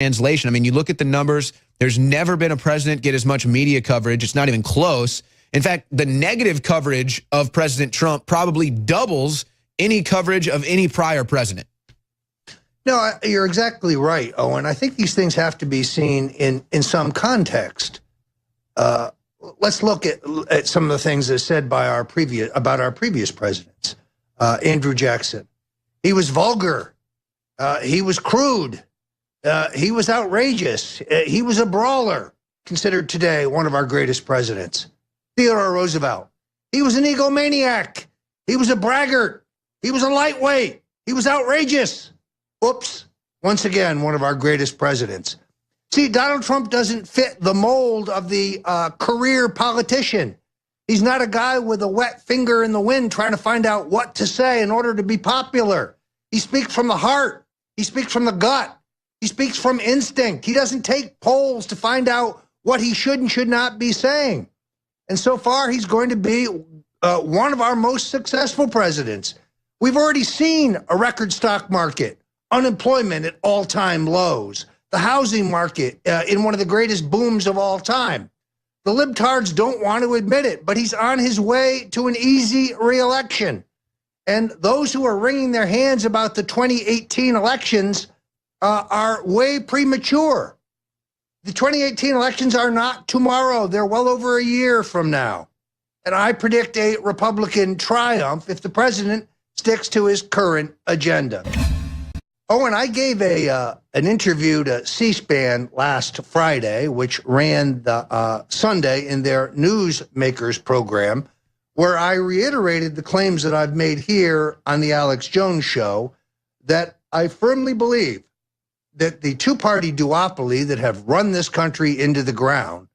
translation. I mean, you look at the numbers, there's never been a president get as much media coverage. It's not even close. In fact, the negative coverage of President Trump probably doubles any coverage of any prior president. No, you're exactly right, Owen. I think these things have to be seen in some context. Let's look at some of the things that said by our previous presidents. Andrew Jackson, he was vulgar, he was crude, he was outrageous, he was a brawler, considered today one of our greatest presidents. Theodore Roosevelt, he was an egomaniac, he was a braggart, he was a lightweight, he was outrageous. Oops, once again, one of our greatest presidents. See, Donald Trump doesn't fit the mold of the career politician. He's not a guy with a wet finger in the wind trying to find out what to say in order to be popular. He speaks from the heart. He speaks from the gut. He speaks from instinct. He doesn't take polls to find out what he should and should not be saying. And so far, he's going to be one of our most successful presidents. We've already seen a record stock market, unemployment at all-time lows, the housing market in one of the greatest booms of all time. The libtards don't want to admit it, but he's on his way to an easy re-election. And those who are wringing their hands about the 2018 elections are way premature. The 2018 elections are not tomorrow. They're well over a year from now. And I predict a Republican triumph if the president sticks to his current agenda. Owen, I gave an interview to C-SPAN last Friday, which ran the Sunday in their Newsmakers program, where I reiterated the claims that I've made here on the Alex Jones Show, that I firmly believe that the two-party duopoly that have run this country into the ground,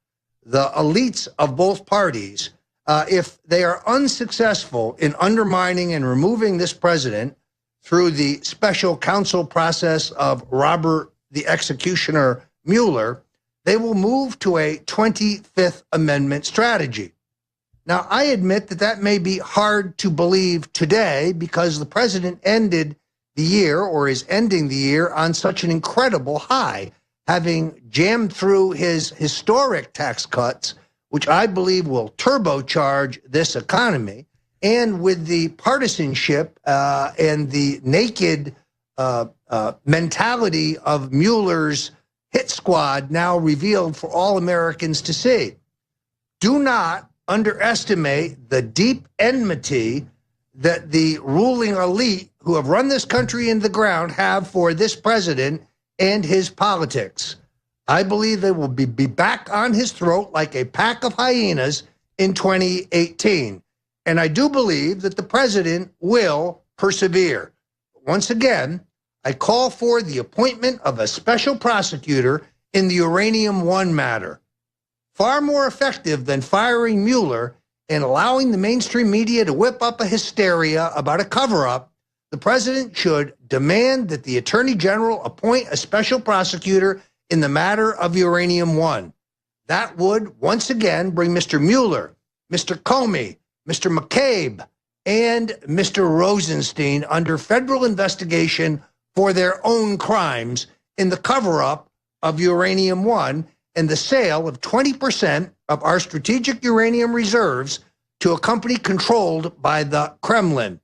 the elites of both parties, if they are unsuccessful in undermining and removing this president through the special counsel process of Robert the Executioner Mueller, they will move to a 25th Amendment strategy. Now, I admit that that may be hard to believe today because the president ended the year, or is ending the year, on such an incredible high, having jammed through his historic tax cuts, which I believe will turbocharge this economy. And with the partisanship and the naked mentality of Mueller's hit squad now revealed for all Americans to see. Do not underestimate the deep enmity that the ruling elite who have run this country into the ground have for this president and his politics. I believe they will be back on his throat like a pack of hyenas in 2018. And I do believe that the president will persevere. Once again, I call for the appointment of a special prosecutor in the Uranium One matter. Far more effective than firing Mueller and allowing the mainstream media to whip up a hysteria about a cover-up, the president should demand that the Attorney General appoint a special prosecutor in the matter of Uranium One. That would, once again, bring Mr. Mueller, Mr. Comey, Mr. McCabe, and Mr. Rosenstein under federal investigation for their own crimes in the cover-up of Uranium One and the sale of 20% of our strategic uranium reserves to a company controlled by the Kremlin.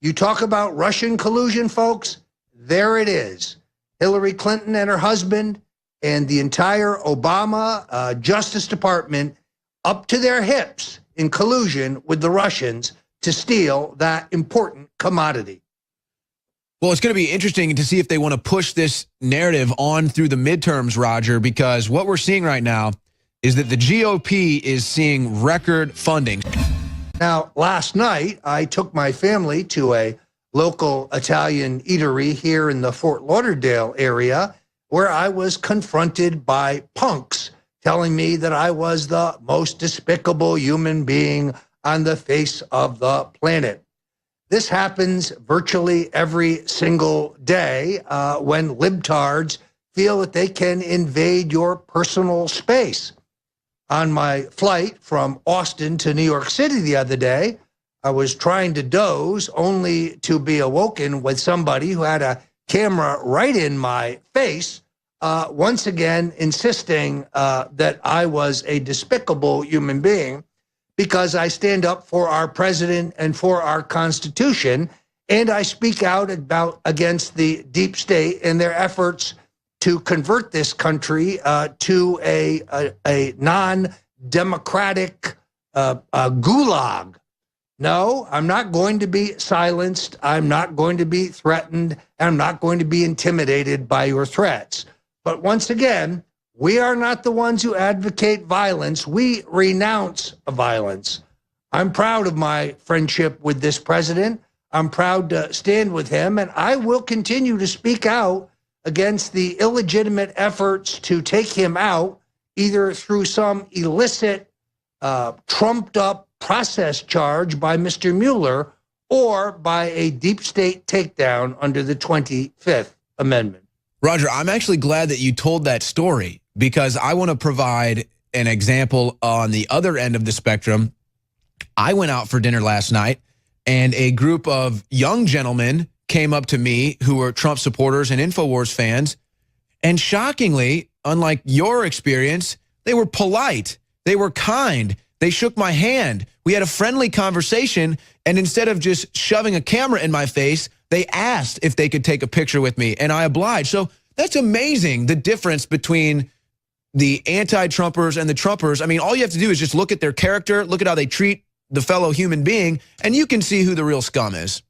You talk about Russian collusion, folks, there it is. Hillary Clinton and her husband and the entire Obama Justice Department up to their hips in collusion with the Russians to steal that important commodity. Well, it's going to be interesting to see if they want to push this narrative on through the midterms, Roger, because what we're seeing right now is that the GOP is seeing record funding. Now, last night, I took my family to a local Italian eatery here in the Fort Lauderdale area, where I was confronted by punks telling me that I was the most despicable human being on the face of the planet. This happens virtually every single day when libtards feel that they can invade your personal space. On my flight from Austin to New York City the other day, I was trying to doze only to be awoken with somebody who had a camera right in my face once again insisting that I was a despicable human being because I stand up for our president and for our Constitution, and I speak out against the deep state and their efforts to convert this country to a non-democratic gulag. No, I'm not going to be silenced. I'm not going to be threatened. And I'm not going to be intimidated by your threats. But once again, we are not the ones who advocate violence. We renounce violence. I'm proud of my friendship with this president. I'm proud to stand with him, and I will continue to speak out against the illegitimate efforts to take him out, either through some illicit, trumped-up process charge by Mr. Mueller or by a deep state takedown under the 25th Amendment. Roger, I'm actually glad that you told that story because I want to provide an example on the other end of the spectrum. I went out for dinner last night, and a group of young gentlemen came up to me who were Trump supporters and InfoWars fans, and shockingly, unlike your experience, they were polite. They were kind. They shook my hand. We had a friendly conversation, and instead of just shoving a camera in my face, they asked if they could take a picture with me, and I obliged. So that's amazing, the difference between the anti-Trumpers and the Trumpers. I mean, all you have to do is just look at their character, look at how they treat the fellow human being, and you can see who the real scum is.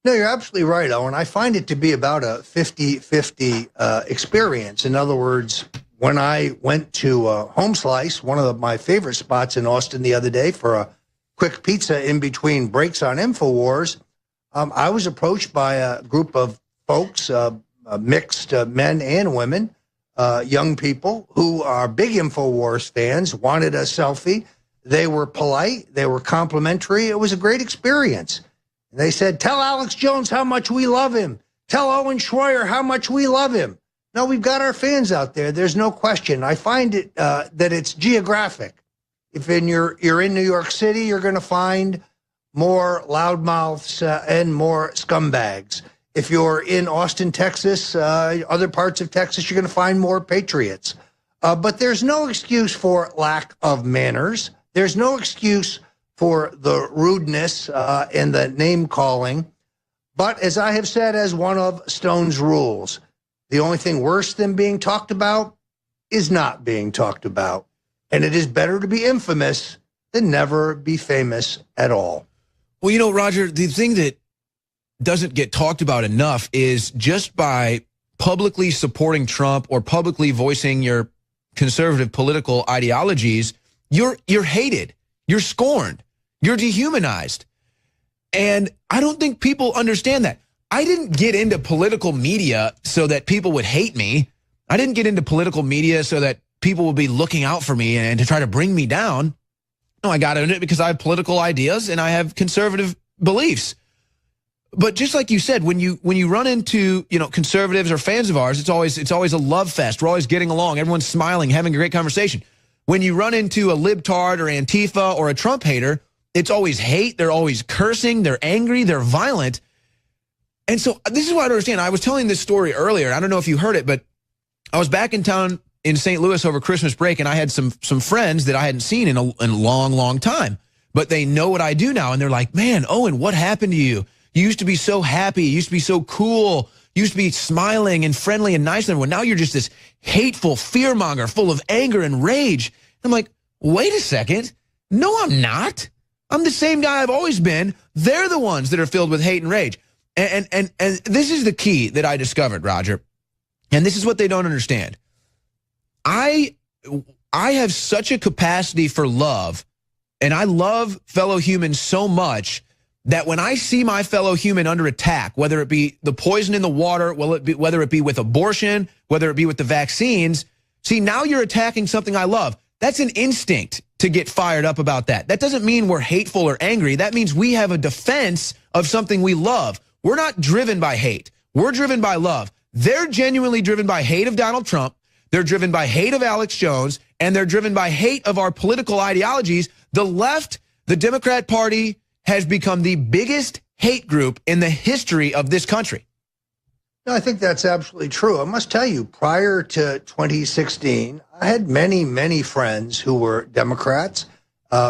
No, you're absolutely right, Owen. I find it to be about a 50-50 experience. In other words, when I went to Home Slice, one of my favorite spots in Austin the other day for a quick pizza in between breaks on InfoWars, I was approached by a group of folks, mixed men and women, young people who are big InfoWars fans, wanted a selfie. They were polite. They were complimentary. It was a great experience. And they said, tell Alex Jones how much we love him. Tell Owen Schroyer how much we love him. No, we've got our fans out there. There's no question. I find it that it's geographic. If you're in New York City, you're going to find more loudmouths and more scumbags. If you're in Austin, Texas, other parts of Texas, you're going to find more patriots. But there's no excuse for lack of manners. There's no excuse for the rudeness and the name calling. But as I have said, as one of Stone's rules, the only thing worse than being talked about is not being talked about. And it is better to be infamous than never be famous at all. Well, you know, Roger, the thing that doesn't get talked about enough is just by publicly supporting Trump or publicly voicing your conservative political ideologies, you're hated, you're scorned, you're dehumanized. And I don't think people understand that. I didn't get into political media so that people would hate me. I didn't get into political media so that people would be looking out for me and to try to bring me down. No, I got into it because I have political ideas and I have conservative beliefs. But just like you said, when you run into, conservatives or fans of ours, it's always a love fest. We're always getting along. Everyone's smiling, having a great conversation. When you run into a libtard or Antifa or a Trump hater, it's always hate. They're always cursing. They're angry. They're violent. And so this is what I don't understand. I was telling this story earlier. I don't know if you heard it, but I was back in town in St. Louis over Christmas break, and I had some friends that I hadn't seen in a long, long time. But they know what I do now, and they're like, man, Owen, what happened to you? You used to be so happy. You used to be so cool. You used to be smiling and friendly and nice to everyone. Now you're just this hateful fearmonger full of anger and rage. I'm like, wait a second. No, I'm not. I'm the same guy I've always been. They're the ones that are filled with hate and rage. And this is the key that I discovered, Roger. And this is what they don't understand. I have such a capacity for love, and I love fellow humans so much that when I see my fellow human under attack, whether it be the poison in the water, whether it be with abortion, whether it be with the vaccines, see, now you're attacking something I love. That's an instinct to get fired up about that. That doesn't mean we're hateful or angry. That means we have a defense of something we love. We're not driven by hate. We're driven by love. They're genuinely driven by hate of Donald Trump. They're driven by hate of Alex Jones, and they're driven by hate of our political ideologies. The left, the Democrat Party, has become the biggest hate group in the history of this country. No, I think that's absolutely true. I must tell you, prior to 2016, I had many, many friends who were Democrats,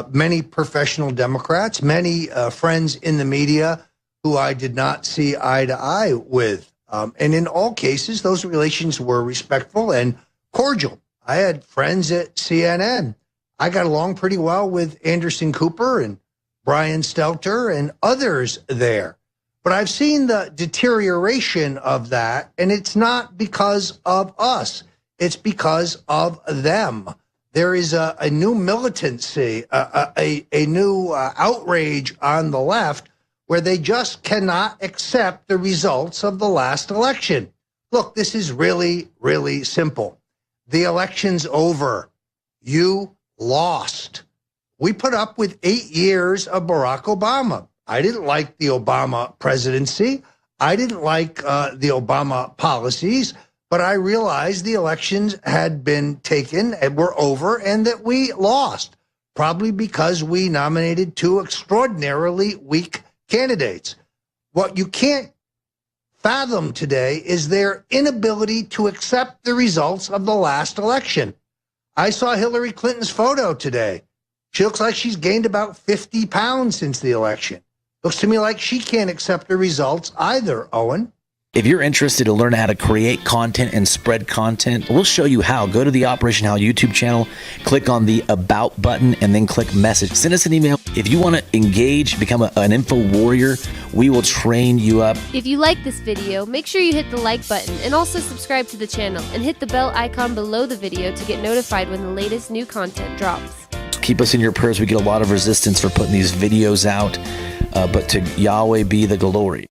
many professional Democrats, many friends in the media who I did not see eye to eye with. And in all cases, those relations were respectful and cordial. I had friends at CNN. I got along pretty well with Anderson Cooper and Brian Stelter and others there. But I've seen the deterioration of that, and it's not because of us. It's because of them. There is a new militancy, a new outrage on the left where they just cannot accept the results of the last election. Look, this is really, really simple. The election's over. You lost. We put up with 8 years of Barack Obama. I didn't like the Obama presidency. I didn't like the Obama policies, but I realized the elections had been taken and were over and that we lost, probably because we nominated two extraordinarily weak candidates. What you can't fathom today is their inability to accept the results of the last election. I saw Hillary Clinton's photo today. She looks like she's gained about 50 pounds since the election. Looks to me like she can't accept the results either, Owen. If you're interested to learn how to create content and spread content, we'll show you how. Go to the Operation Hal YouTube channel, click on the About button, and then click Message. Send us an email. If you want to engage, become an info warrior, we will train you up. If you like this video, make sure you hit the like button and also subscribe to the channel and hit the bell icon below the video to get notified when the latest new content drops. Keep us in your prayers. We get a lot of resistance for putting these videos out, but to Yahweh be the glory.